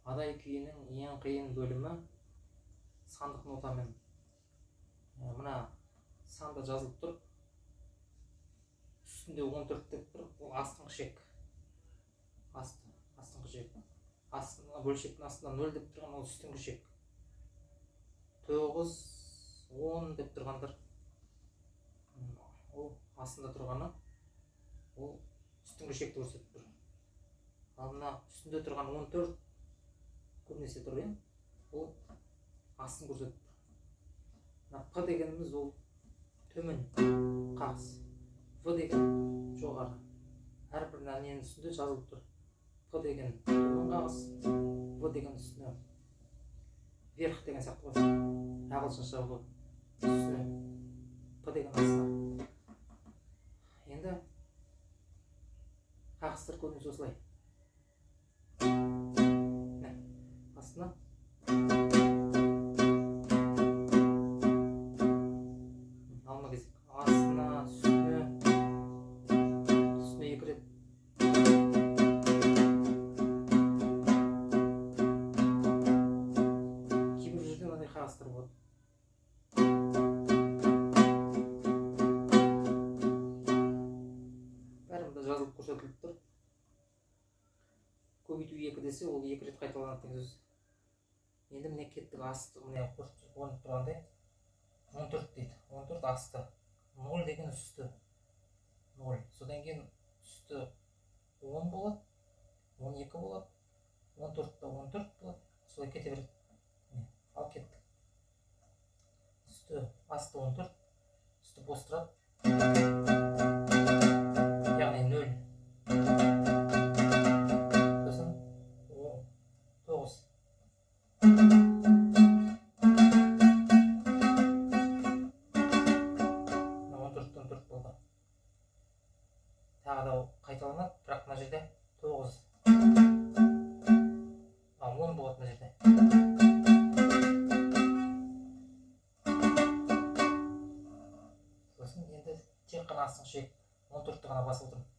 Адай күйінің ең қиын бөлімі сандық нотамен. Мына санда жазылып тұр. Үстінде 14 деп тұр. Ол астыңғы шек. Астыңғы шек. Бөлшектің астында 0 деп тұрған ол үстіңгі шек. 9, 10 деп тұрғандар. Ол астында тұрғаны ол үстіңгі шекті көрсетіп тұр. Ал мына үстінде тұрған 14 көбінесе тұр, ол астын көрсетіп тұр. П дегеніміз ол төмен қағыс. В деген жоғары. Әрбір нәненің үстінде жазылып тұр. П деген төмен қағыс, В деген үстіне верх деген сияқты ғой. Ағылшынша бұл үстіне П деген астына. Енді қағыстар көбінесе осылай. Астына алма кезек. Астына, үстіне 2 рет. Кейбір жерде мынандай қағыстар болады. Бәрінде жазылып көрсетіліп тұр. Көбейту 2 десе, ол 2 рет қайталанады деген сөз. Енді міне кеттік асты, міне көрініп тұрғандай 14 дейді. 14 асты. 0 деген үсті. 0. Содан кейін үсті 10 болады, 12 болады, 14 та 14 болады. Солай кете береді. Ал кеттік. Үсті асты 14, үсті бос тұрады. Яғни 0. Сосын 9. 14 болды. Тағы да қайталанады, бірақ мына жерде 9. 10 болады мына жерде. Сосын енді тек қана астыңғы шек 14-ті ғана басып отырмын.